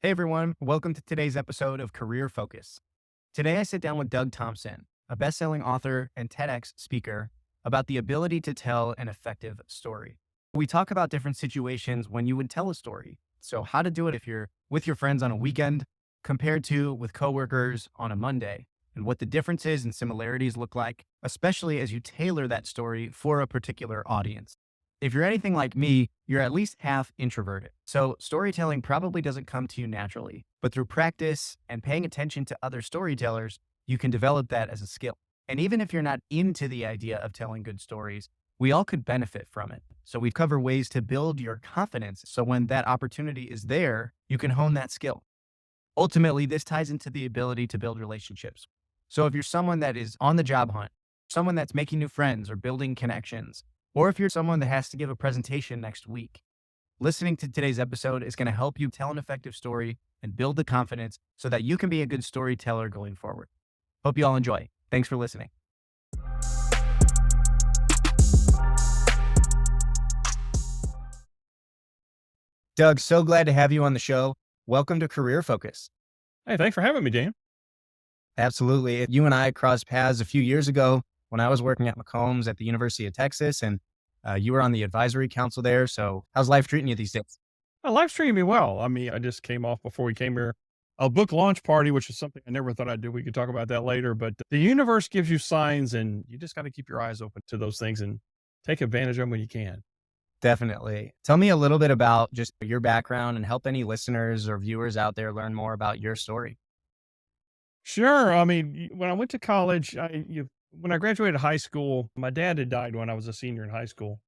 Hey everyone, welcome to today's episode of Career Focus. Today I sit down with Doug Thompson, a best-selling author and TEDx speaker, about the ability to tell an effective story. We talk about different situations when you would tell a story. So how to do it if you're with your friends on a weekend compared to with coworkers on a Monday, and what the differences and similarities look like, especially as you tailor that story for a particular audience. If you're anything like me, you're at least half introverted. So storytelling probably doesn't come to you naturally, but through practice and paying attention to other storytellers, you can develop that as a skill. And even if you're not into the idea of telling good stories, we all could benefit from it. So we cover ways to build your confidence. So when that opportunity is there, you can hone that skill. Ultimately, this ties into the ability to build relationships. So if you're someone that is on the job hunt, someone that's making new friends or building connections, or if you're someone that has to give a presentation next week, listening to today's episode is going to help you tell an effective story and build the confidence so that you can be a good storyteller going forward. Hope you all enjoy. Thanks for listening. Doug, so glad to have you on the show. Welcome to Career Focus. Hey, thanks for having me, Dan. Absolutely. You and I crossed paths a few years ago when I was working at McCombs at the University of Texas, and you were on the advisory council there. So how's life treating you these days? Life's treating me well. I just came off before we came here a book launch party, which is something I never thought I'd do. We could talk about that later, but the universe gives you signs and you just got to keep your eyes open to those things and take advantage of them when you can. Definitely. Tell me a little bit about just your background and help any listeners or viewers out there learn more about your story. Sure. When I went to college, when I graduated high school, my dad had died when I was a senior in high school.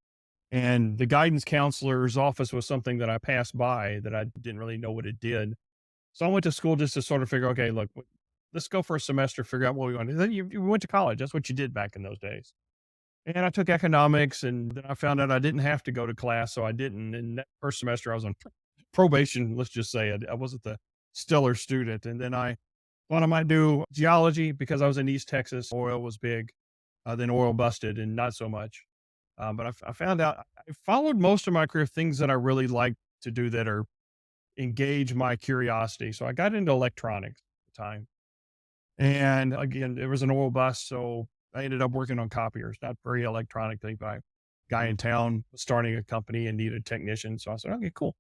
And the guidance counselor's office was something that I passed by that I didn't really know what it did. So I went to school just to sort of figure, okay, look, let's go for a semester, figure out what we want to do. Then you went to college. That's what you did back in those days. And I took economics, and then I found out I didn't have to go to class, so I didn't. And that first semester, I was on probation. Let's just say I wasn't the stellar student. And then I thought I might do geology because I was in East Texas. Oil was big. Then oil busted, and not so much. But I found out I followed most of my career things that I really like to do that are engage my curiosity. So I got into electronics at the time. And again, it was an oil bust. So I ended up working on copiers, not very electronic thing, but a guy in town was starting a company and needed a technician. So I said, okay, cool.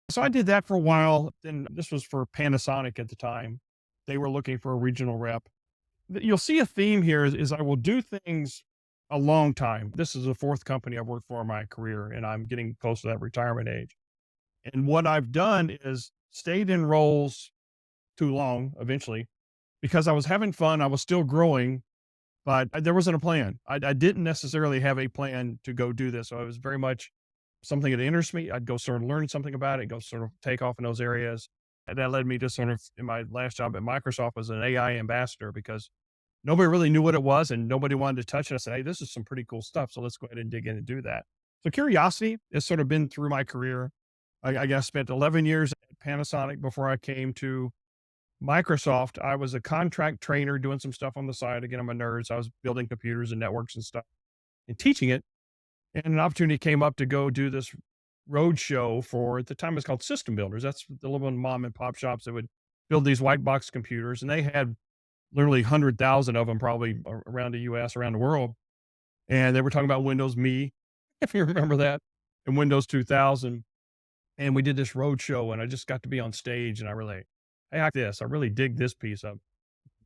So I did that for a while. Then this was for Panasonic at the time. They were looking for a regional rep. You'll see a theme here is I will do things a long time. This is the fourth company I've worked for in my career, and I'm getting close to that retirement age. And what I've done is stayed in roles too long eventually because I was having fun. I was still growing, but there wasn't a plan. I didn't necessarily have a plan to go do this. So it was very much something that interests me. I'd go sort of learn something about it, go sort of take off in those areas. And that led me to sort of in my last job at Microsoft as an AI ambassador because nobody really knew what it was and nobody wanted to touch it. I said, hey, this is some pretty cool stuff. So let's go ahead and dig in and do that. So curiosity has sort of been through my career. I guess spent 11 years at Panasonic before I came to Microsoft. I was a contract trainer doing some stuff on the side. Again, I'm a nerd. So I was building computers and networks and stuff and teaching it. And an opportunity came up to go do this road show for, at the time it's called system builders. That's the little mom and pop shops that would build these white box computers. And they had literally 100,000 of them probably around the US, around the world. And they were talking about Windows Me, if you remember that, and Windows 2000. And we did this road show and I just got to be on stage and I like this. I really dig this piece of.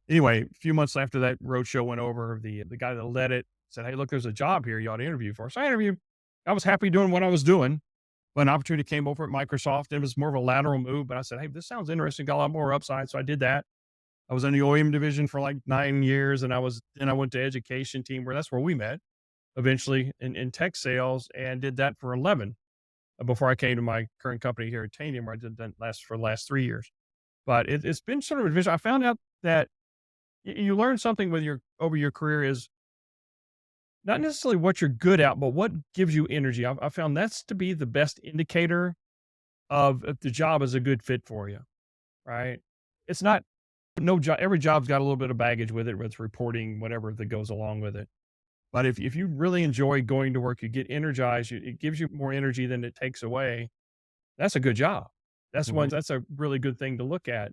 Anyway, a few months after that road show went over, the guy that led it said, hey, look, there's a job here you ought to interview for. So I interviewed. I was happy doing what I was doing. But an opportunity came over at Microsoft. It was more of a lateral move, but I said, hey, this sounds interesting. Got a lot more upside. So I did that. I was in the OEM division for like 9 years. And then I went to education team that's where we met eventually in tech sales and did that for 11 before I came to my current company here at Tanium, where I did that for the last 3 years. But it's been sort of a vision. I found out that you learn something over your career is not necessarily what you're good at, but what gives you energy. I found that's to be the best indicator of if the job is a good fit for you, right? It's not no job. Every job's got a little bit of baggage with it, whether it's reporting, whatever that goes along with it. But if you really enjoy going to work, you get energized, it gives you more energy than it takes away. That's a good job. That's a really good thing to look at.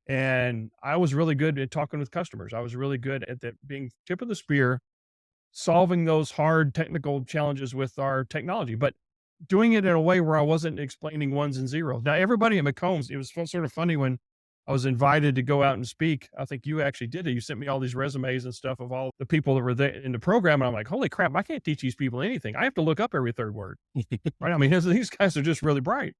And I was really good at talking with customers. I was really good at that, being tip of the spear, solving those hard technical challenges with our technology, but doing it in a way where I wasn't explaining ones and zeros. Now, everybody at McCombs, it was sort of funny when I was invited to go out and speak. I think you actually did it. You sent me all these resumes and stuff of all the people that were there in the program. And I'm like, holy crap, I can't teach these people anything. I have to look up every third word, right? I mean, these guys are just really bright.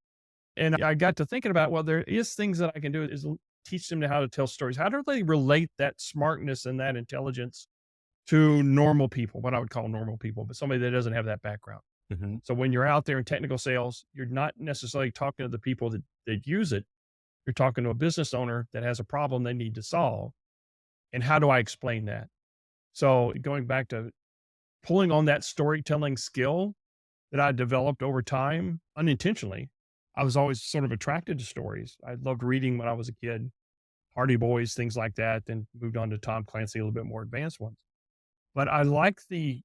And I got to thinking about, well, there is things that I can do is teach them how to tell stories. How do they relate that smartness and that intelligence to normal people, what I would call normal people, but somebody that doesn't have that background. So when you're out there in technical sales, you're not necessarily talking to the people that use it. You're talking to a business owner that has a problem they need to solve. And how do I explain that? So going back to pulling on that storytelling skill that I developed over time unintentionally, I was always sort of attracted to stories. I loved reading when I was a kid, Hardy Boys, things like that, then moved on to Tom Clancy, a little bit more advanced ones. But I like the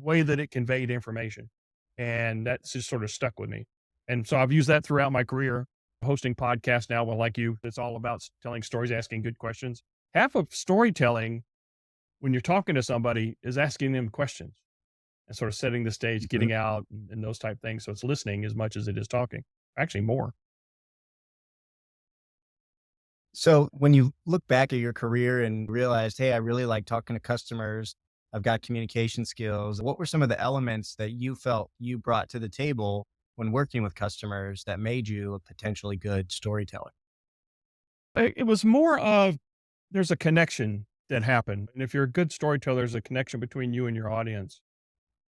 way that it conveyed information. And that's just sort of stuck with me. And so I've used that throughout my career, hosting podcasts now. Well, like you, it's all about telling stories, asking good questions. Half of storytelling, when you're talking to somebody, is asking them questions and sort of setting the stage, getting out and those type things. So it's listening as much as it is talking, actually more. So when you look back at your career and realized, hey, I really like talking to customers, I've got communication skills, what were some of the elements that you felt you brought to the table when working with customers that made you a potentially good storyteller? It was more of, there's a connection that happened. And if you're a good storyteller, there's a connection between you and your audience.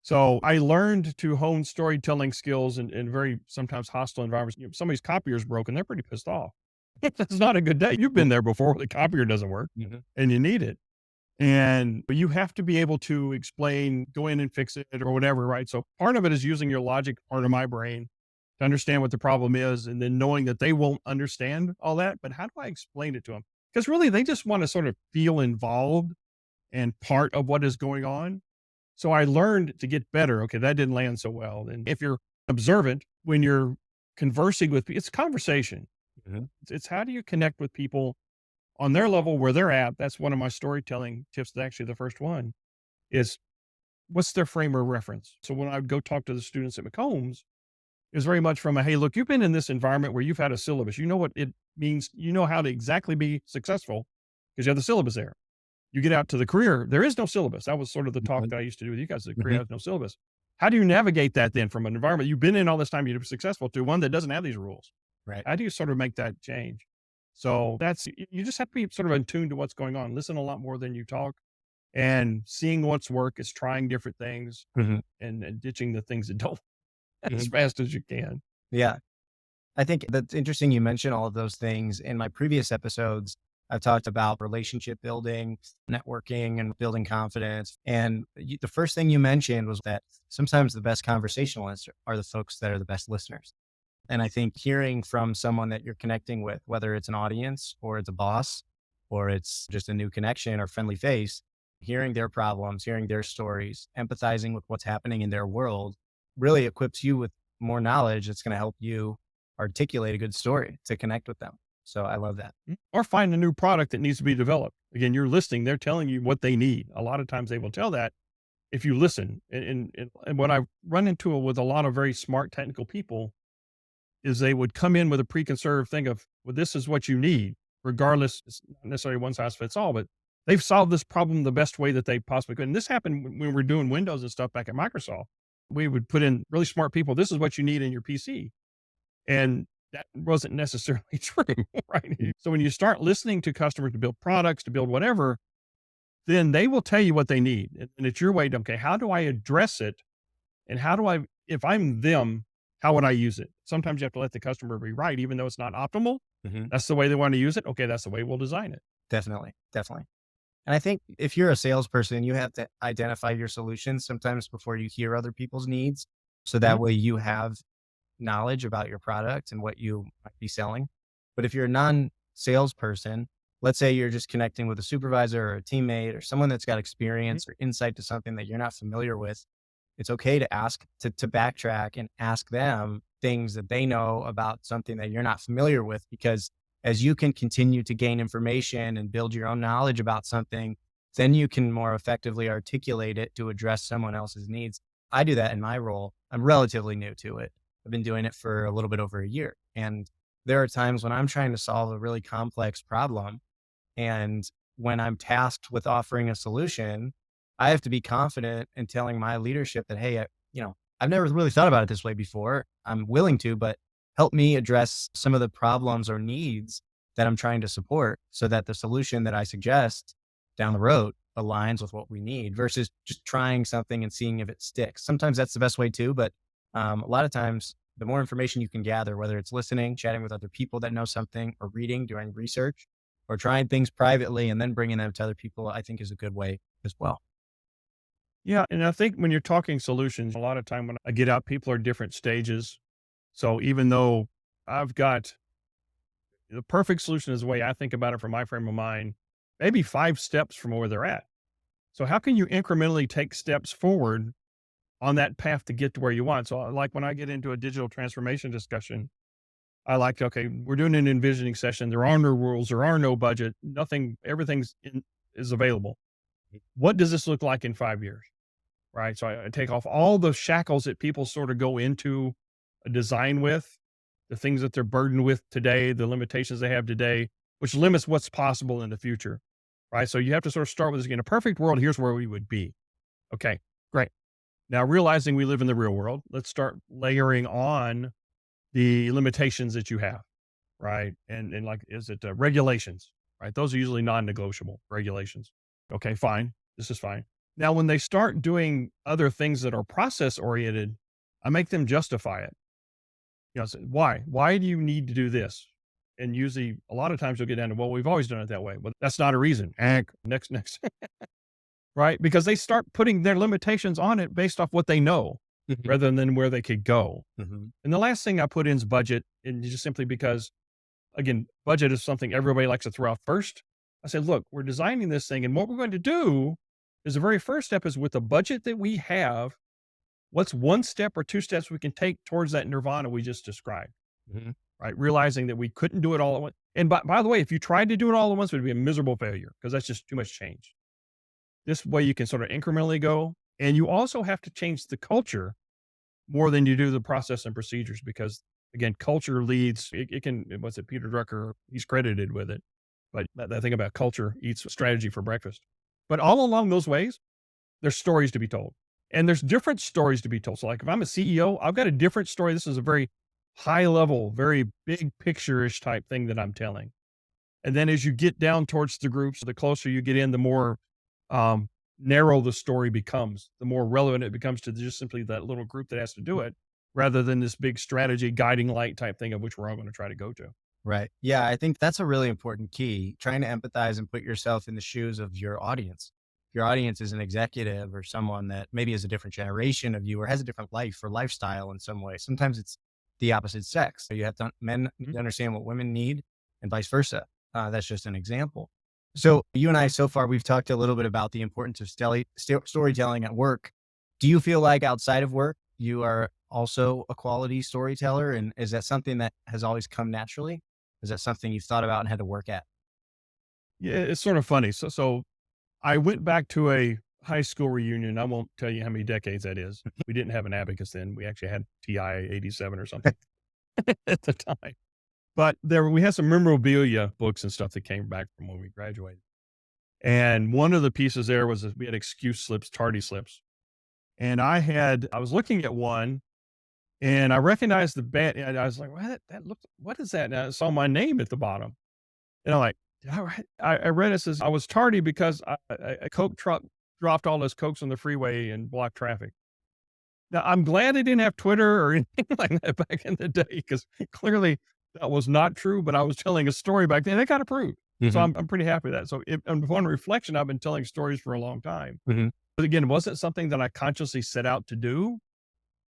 So I learned to hone storytelling skills in very sometimes hostile environments. If somebody's copier is broken, they're pretty pissed off. It's not a good day. You've been there before. The copier doesn't work and you need it. But you have to be able to explain, go in and fix it or whatever, right? So part of it is using your logic part of my brain to understand what the problem is, and then knowing that they won't understand all that. But how do I explain it to them? Because really, they just want to sort of feel involved and part of what is going on. So I learned to get better. Okay, that didn't land so well. And if you're observant, when you're conversing with people, it's conversation. It's how do you connect with people on their level where they're at. That's one of my storytelling tips. Actually, the first one is, what's their frame of reference? So when I would go talk to the students at McCombs, it was very much from a, hey, look, you've been in this environment where you've had a syllabus. You know what it means. You know how to exactly be successful because you have the syllabus there. You get out to the career, there is no syllabus. That was sort of the talk that I used to do with you guys. The career has no syllabus. How do you navigate that then from an environment you've been in all this time, you're successful, to one that doesn't have these rules? Right. How do you sort of make that change? So you just have to be sort of in tune to what's going on. Listen a lot more than you talk, and seeing what's work is trying different things and ditching the things that don't as fast as you can. Yeah. I think that's interesting. You mentioned all of those things. In my previous episodes, I've talked about relationship building, networking, and building confidence. And the first thing you mentioned was that sometimes the best conversationalists are the folks that are the best listeners. And I think hearing from someone that you're connecting with, whether it's an audience or it's a boss, or it's just a new connection or friendly face, hearing their problems, hearing their stories, empathizing with what's happening in their world really equips you with more knowledge that's going to help you articulate a good story to connect with them. So I love that. Or find a new product that needs to be developed. Again, you're listening. They're telling you what they need. A lot of times they will tell that if you listen. And what I run into with a lot of very smart technical people is they would come in with a preconceived thing of, well, this is what you need, regardless. It's not necessarily one size fits all, but they've solved this problem the best way that they possibly could. And this happened when we were doing Windows and stuff back at Microsoft. We would put in really smart people. This is what you need in your PC. And that wasn't necessarily true, right? So when you start listening to customers to build products, to build whatever, then they will tell you what they need. And it's your way to, okay, how do I address it? And how do I, if I'm them, how would I use it? Sometimes you have to let the customer be right, even though it's not optimal. That's the way they want to use it. Okay, that's the way we'll design it. Definitely. Definitely. And I think if you're a salesperson, you have to identify your solutions sometimes before you hear other people's needs. So that way you have knowledge about your product and what you might be selling. But if you're a non-salesperson, let's say you're just connecting with a supervisor or a teammate or someone that's got experience or insight to something that you're not familiar with, it's okay to ask, to backtrack and ask them things that they know about something that you're not familiar with, because as you can continue to gain information and build your own knowledge about something, then you can more effectively articulate it to address someone else's needs. I do that in my role. I'm relatively new to it. I've been doing it for a little bit over a year. And there are times when I'm trying to solve a really complex problem. And when I'm tasked with offering a solution, I have to be confident in telling my leadership that, hey, I've never really thought about it this way before. I'm willing to, but help me address some of the problems or needs that I'm trying to support so that the solution that I suggest down the road aligns with what we need versus just trying something and seeing if it sticks. Sometimes that's the best way too, but a lot of times the more information you can gather, whether it's listening, chatting with other people that know something, or reading, doing research, or trying things privately and then bringing them to other people, I think is a good way as well. Yeah. And I think when you're talking solutions, a lot of time when I get out, people are different stages. So even though I've got the perfect solution is the way I think about it from my frame of mind, maybe 5 steps from where they're at. So how can you incrementally take steps forward on that path to get to where you want? So like when I get into a digital transformation discussion, I like, okay, we're doing an envisioning session. There are no rules. There are no budget. Nothing, is available. What does this look like in 5 years? Right. So I take off all the shackles that people sort of go into a design with, the things that they're burdened with today, the limitations they have today, which limits what's possible in the future. Right. So you have to sort of start with this. In a perfect world, here's where we would be. Okay, great. Now realizing we live in the real world, let's start layering on the limitations that you have. Right. And like, is it regulations? Right. Those are usually non-negotiable regulations. Okay, fine. This is fine. Now, when they start doing other things that are process oriented, I make them justify it. So why? Why do you need to do this? And usually a lot of times you'll get down to, well, we've always done it that way. Well, that's not a reason. Next. Right. Because they start putting their limitations on it based off what they know Mhm. rather than where they could go. Mhm. And the last thing I put in is budget. And just simply because, again, budget is something everybody likes to throw out first. I said, look, we're designing this thing. And what we're going to do is the very first step is with the budget that we have, what's 1 step or 2 steps we can take towards that nirvana we just described, Mhm. right? Realizing that we couldn't do it all at once. And by the way, if you tried to do it all at once, it would be a miserable failure because that's just too much change. This way you can sort of incrementally go. And you also have to change the culture more than you do the process and procedures because, again, culture leads, it can, what's it, Peter Drucker, he's credited with it. But that thing about culture eats strategy for breakfast. But all along those ways, there's stories to be told. And there's different stories to be told. So like if I'm a CEO, I've got a different story. This is a very high level, very big picture-ish type thing that I'm telling. And then as you get down towards the groups, the closer you get in, the more narrow the story becomes, the more relevant it becomes to just simply that little group that has to do it, rather than this big strategy guiding light type thing of which we're all going to try to go to. Right. Yeah, I think that's a really important key, trying to empathize and put yourself in the shoes of your audience. If your audience is an executive or someone that maybe is a different generation of you or has a different life or lifestyle in some way, sometimes it's the opposite sex. So you have to, men need to understand what women need and vice versa. That's just an example. So you and I, so far, we've talked a little bit about the importance of storytelling at work. Do you feel like outside of work, you are also a quality storyteller? And is that something that has always come naturally? Is that something you've thought about and had to work at? Yeah, it's sort of funny. So I went back to a high school reunion. I won't tell you how many decades that is. We didn't have an abacus then. We actually had TI 87 or something at the time. But we had some memorabilia books and stuff that came back from when we graduated. And one of the pieces there was we had excuse slips, tardy slips. And I was looking at one and I recognized the band. And I was like, what is that? And I saw my name at the bottom. And I'm like, all right. I read it says, I was tardy because a Coke truck dropped all those Cokes on the freeway and blocked traffic. Now, I'm glad I didn't have Twitter or anything like that back in the day because clearly that was not true, but I was telling a story back then. It got approved. So Mhm. I'm pretty happy with that. So upon reflection, I've been telling stories for a long time. Mhm. But again, it wasn't something that I consciously set out to do,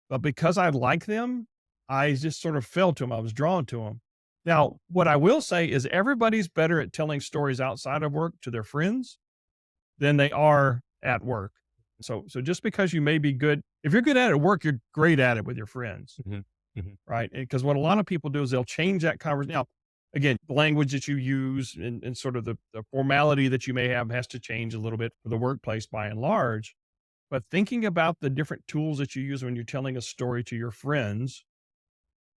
but because I like them, I just sort of fell to them. I was drawn to them. Now, what I will say is everybody's better at telling stories outside of work to their friends than they are at work. So just because you may be good, if you're good at it at work, you're great at it with your friends. Mhm. Mhm. right? Because what a lot of people do is they'll change that conversation. Now, again, the language that you use and sort of the formality that you may have has to change a little bit for the workplace by and large. But thinking about the different tools that you use when you're telling a story to your friends,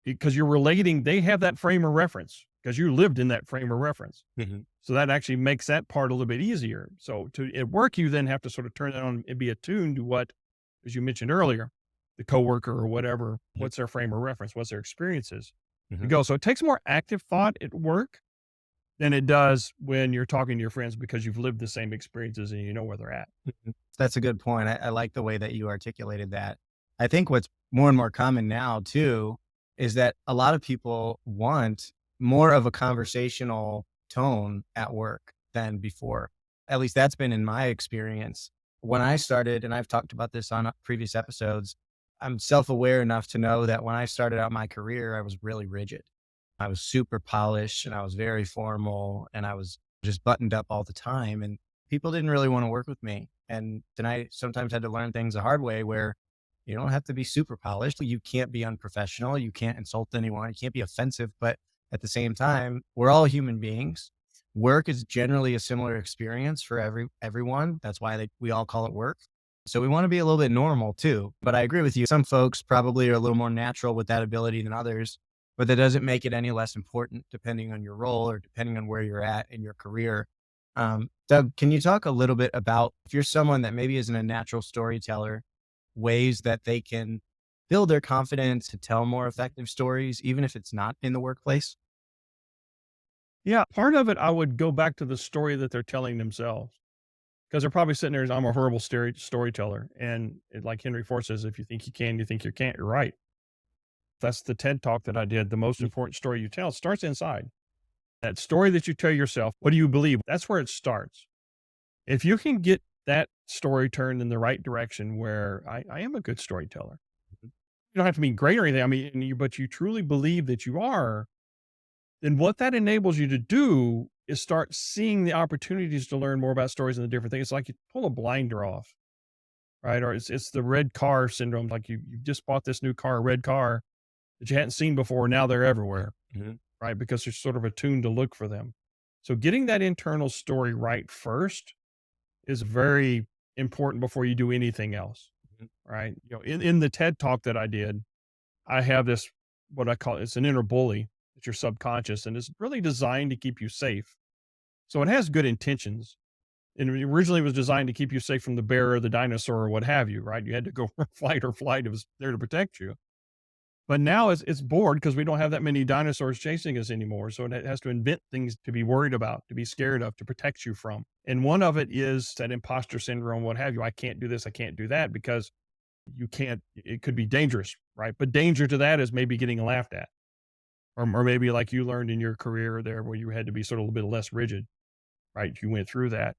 because you're relating, they have that frame of reference because you lived in that frame of reference. Mhm. So that actually makes that part a little bit easier. So at work, you then have to sort of turn it on and be attuned to what, as you mentioned earlier, the coworker or whatever, Mhm. what's their frame of reference, what's their experiences to Mhm. go. So it takes more active thought at work than it does when you're talking to your friends because you've lived the same experiences and you know where they're at. Mhm. That's a good point. I like the way that you articulated that. I think what's more and more common now too is that a lot of people want more of a conversational tone at work than before. At least that's been in my experience. When I started, and I've talked about this on previous episodes, I'm self aware enough to know that when I started out my career, I was really rigid. I was super polished and I was very formal and I was just buttoned up all the time. And people didn't really want to work with me. And then I sometimes had to learn things the hard way where you don't have to be super polished. You can't be unprofessional. You can't insult anyone. You can't be offensive. But at the same time, we're all human beings. Work is generally a similar experience for everyone. That's why we all call it work. So we want to be a little bit normal too. But I agree with you. Some folks probably are a little more natural with that ability than others, but that doesn't make it any less important depending on your role or depending on where you're at in your career. Doug, can you talk a little bit about if you're someone that maybe isn't a natural storyteller, ways that they can build their confidence to tell more effective stories, even if it's not in the workplace? Yeah. Part of it, I would go back to the story that they're telling themselves because they're probably sitting there as I'm a horrible storyteller. And like Henry Ford says, if you think you can, you think you can't, you're right. That's the TED talk that I did. The most Mm. important story you tell starts inside. That story that you tell yourself, what do you believe? That's where it starts. If you can get that story turned in the right direction where I am a good storyteller, you don't have to be great or anything. I mean, but you truly believe that you are, then what that enables you to do is start seeing the opportunities to learn more about stories and the different things. It's like you pull a blinder off, right? Or it's the red car syndrome. Like you just bought this new car, a red car that you hadn't seen before. Now they're everywhere, Mhm. right? Because you're sort of attuned to look for them. So getting that internal story right first is very important before you do anything else, Mhm. right? In the TED talk that I did, I have this, what I call it's an inner bully. It's your subconscious and it's really designed to keep you safe. So it has good intentions. And it originally was designed to keep you safe from the bear or the dinosaur or what have you, right? You had to go fight or flight. It was there to protect you. But now it's bored because we don't have that many dinosaurs chasing us anymore. So it has to invent things to be worried about, to be scared of, to protect you from. And one of it is that imposter syndrome, what have you. I can't do this. I can't do that because you can't, it could be dangerous, right? But danger to that is maybe getting laughed at. Or maybe like you learned in your career there where you had to be sort of a little bit less rigid, right? You went through that.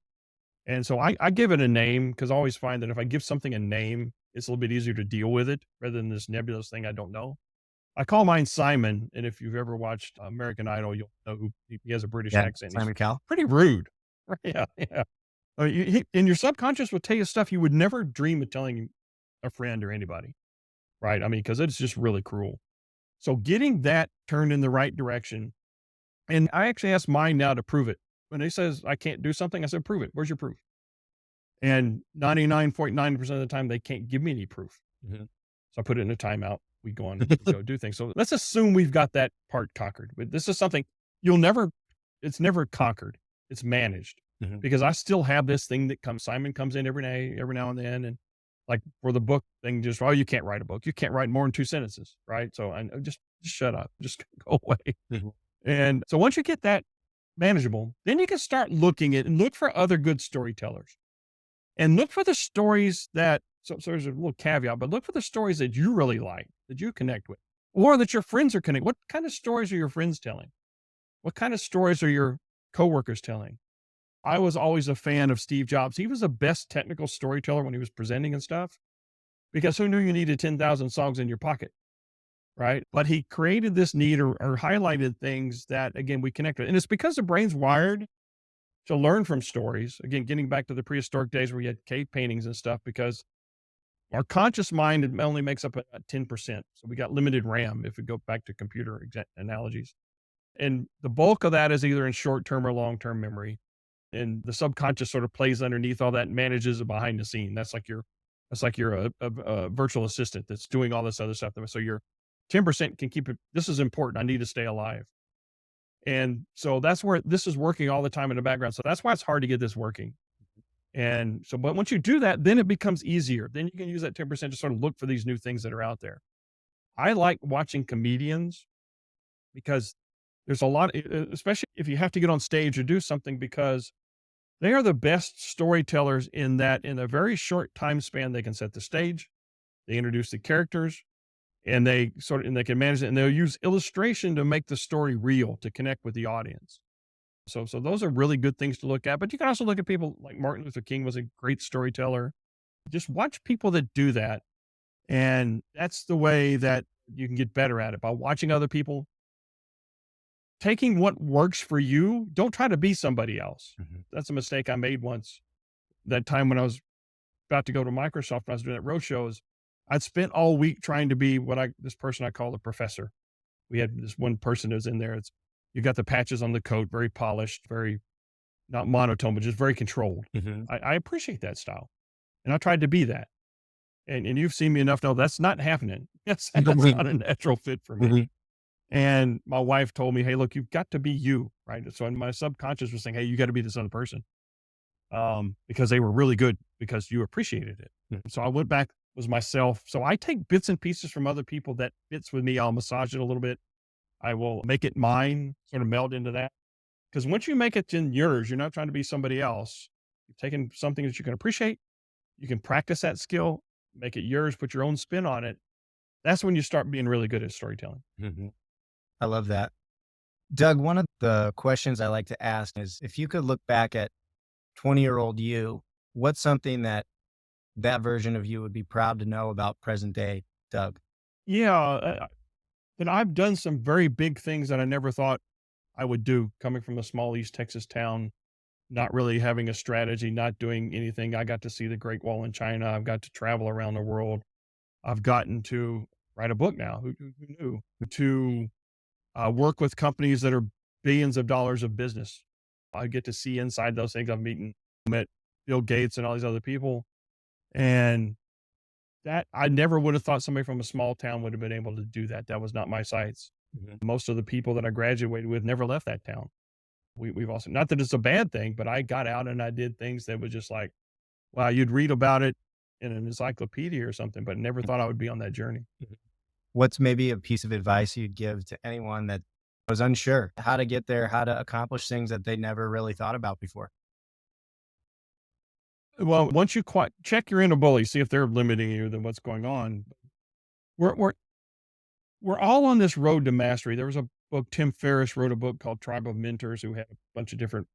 And so I give it a name because I always find that if I give something a name, it's a little bit easier to deal with it rather than this nebulous thing I don't know. I call mine Simon, and if you've ever watched American Idol, you'll know he has a British Yeah, accent. He's Simon Cowell. pretty rude. Yeah, yeah. And your subconscious will tell you stuff you would never dream of telling a friend or anybody, right? I mean, because it's just really cruel. So getting that turned in the right direction, and I actually asked mine now to prove it. When he says I can't do something, I said, "Prove it. Where's your proof?" And 99.9% of the time, they can't give me any proof. Mhm. So I put it in a timeout. We go on, we go do things. So let's assume we've got that part conquered. But this is something you'll never, it's never conquered. It's managed Mhm. because I still have this thing that comes. Simon comes in every now and then. And like for the book thing, just, oh, you can't write a book. You can't write more than 2 sentences. Right. So I just shut up, just go away. Mhm. And so once you get that manageable, then you can start looking at and look for other good storytellers and look for the stories that so there's a little caveat, but look for the stories that you really like, that you connect with, or that your friends are connecting. What kind of stories are your friends telling? What kind of stories are your coworkers telling? I was always a fan of Steve Jobs. He was the best technical storyteller when he was presenting and stuff, because who knew you needed 10,000 songs in your pocket, right? But he created this need or highlighted things that, again, we connect with. And it's because the brain's wired to learn from stories. Again, getting back to the prehistoric days where you had cave paintings and stuff, because Our conscious mind only makes up about 10%. So we got limited RAM if we go back to computer analogies. And the bulk of that is either in short-term or long-term memory. And the subconscious sort of plays underneath all that and manages it behind the scene. That's like you're a virtual assistant that's doing all this other stuff. So your 10% can keep it. This is important. I need to stay alive. And so that's where this is working all the time in the background. So that's why it's hard to get this working. And so, but once you do that, then it becomes easier. Then you can use that 10% to sort of look for these new things that are out there. I like watching comedians because there's a lot, especially if you have to get on stage or do something, because they are the best storytellers in that in a very short time span, they can set the stage, they introduce the characters, and they can manage it, and they'll use illustration to make the story real, to connect with the audience. So those are really good things to look at. But you can also look at people like Martin Luther King was a great storyteller. Just watch people that do that. And that's the way that you can get better at it, by watching other people, taking what works for you. Don't try to be somebody else. Mhm. That's a mistake I made once. That time when I was about to go to Microsoft, when I was doing that road shows, I'd spent all week trying to be this person I call the professor. We had this one person that was in there. You got the patches on the coat, very polished, very not monotone, but just very controlled. Mhm. I appreciate that style. And I tried to be that. And you've seen me enough to know that's not happening. That's not a natural fit for me. Mhm. And my wife told me, hey, look, you've got to be you, right? So my subconscious was saying, hey, you got to be this other person, because they were really good, because you appreciated it. Mhm. So I went back, was myself. So I take bits and pieces from other people that fits with me. I'll massage it a little bit. I will make it mine, sort of meld into that. Because once you make it in yours, you're not trying to be somebody else. You've taken something that you can appreciate. You can practice that skill, make it yours, put your own spin on it. That's when you start being really good at storytelling. Mhm. I love that. Doug, one of the questions I like to ask is, if you could look back at 20-year-old you, what's something that version of you would be proud to know about present day Doug? Yeah. That I've done some very big things that I never thought I would do, coming from a small East Texas town, not really having a strategy, not doing anything. I got to see the Great Wall in China. I've got to travel around the world. I've gotten to write a book now. Who knew? To work with companies that are billions of dollars of business. I get to see inside those things. Met Bill Gates and all these other people. And that I never would have thought somebody from a small town would have been able to do that. That was not my sights. Mhm. Most of the people that I graduated with never left that town. We've also, not that it's a bad thing, but I got out and I did things that was just like, wow, you'd read about it in an encyclopedia or something, but never thought I would be on that journey. Mhm. What's maybe a piece of advice you'd give to anyone that was unsure how to get there, how to accomplish things that they never really thought about before? Well, once you check your inner bully, see if they're limiting you, then what's going on. We're, we're, we're all on this road to mastery. There was a book, Tim Ferriss wrote a book called Tribe of Mentors, who had a bunch of different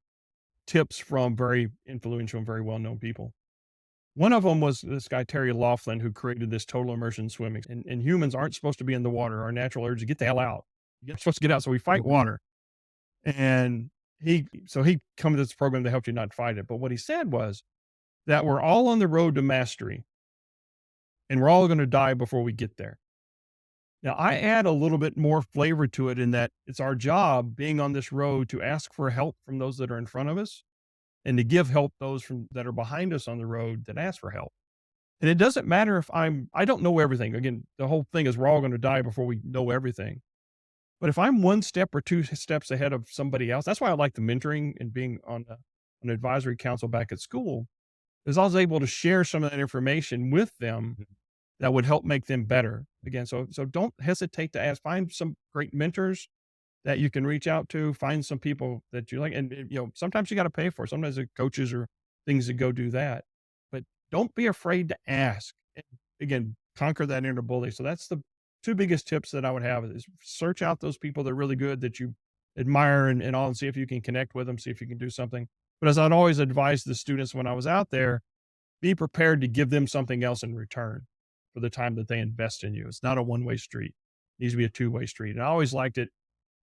tips from very influential and very well-known people. One of them was this guy, Terry Laughlin, who created this total immersion swimming. And humans aren't supposed to be in the water. Our natural urge to get the hell out. You're supposed to get out. So we fight water. And he come to this program that helped you not fight it. But what he said was that we're all on the road to mastery, and we're all going to die before we get there. Now, I add a little bit more flavor to it, in that it's our job, being on this road, to ask for help from those that are in front of us, and to give help those that are behind us on the road that ask for help. And it doesn't matter if I don't know everything. Again, the whole thing is we're all going to die before we know everything. But if I'm one step or two steps ahead of somebody else, that's why I like the mentoring and being on an advisory council back at school, is I was able to share some of that information with them that would help make them better. Again, so don't hesitate to ask. Find some great mentors that you can reach out to. Find some people that you like, and sometimes you got to pay for it. Sometimes the coaches or things that go do that, but don't be afraid to ask. And again, conquer that inner bully. So that's the two biggest tips that I would have: is search out those people that are really good, that you admire and all, and see if you can connect with them, see if you can do something. But as I'd always advise the students when I was out there, be prepared to give them something else in return for the time that they invest in you. It's not a one-way street. It needs to be a two-way street. And I always liked it.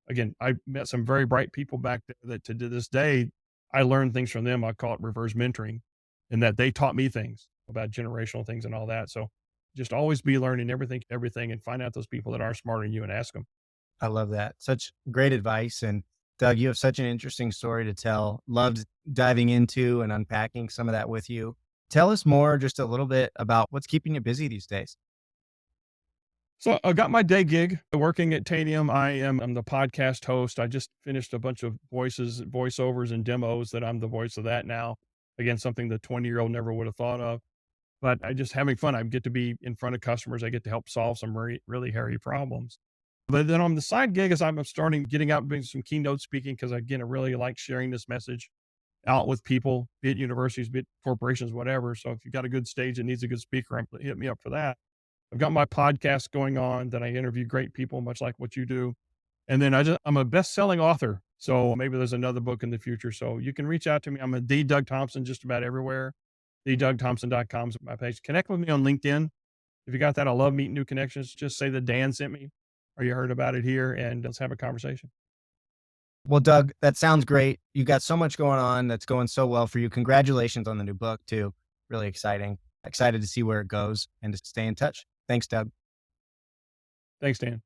Again, I met some very bright people back there that to this day, I learned things from them. I call it reverse mentoring, and that they taught me things about generational things and all that. So Just always be learning everything, and find out those people that are smarter than you and ask them. I love that. Such great advice. And Doug, you have such an interesting story to tell. Loved diving into and unpacking some of that with you. Tell us more, just a little bit about what's keeping you busy these days. So I got my day gig working at Tanium. I'm the podcast host. I just finished a bunch of voiceovers and demos that I'm the voice of that now. Again, something the 20-year-old never would have thought of. But I just having fun. I get to be in front of customers. I get to help solve some really hairy problems. But then on the side gig, as I'm starting getting out and doing some keynote speaking, because again, I really like sharing this message out with people, be it universities, be it corporations, whatever. So if you've got a good stage that needs a good speaker, hit me up for that. I've got my podcast going on that I interview great people, much like what you do. And then I'm a best-selling author. So maybe there's another book in the future. So you can reach out to me. I'm a D Doug Thompson just about everywhere. DDougThompson.com is my page. Connect with me on LinkedIn. If you got that, I love meeting new connections. Just say that Dan sent me or you heard about it here, and let's have a conversation. Well, Doug, that sounds great. You got so much going on that's going so well for you. Congratulations on the new book, too. Really exciting. Excited to see where it goes and to stay in touch. Thanks, Doug. Thanks, Dan.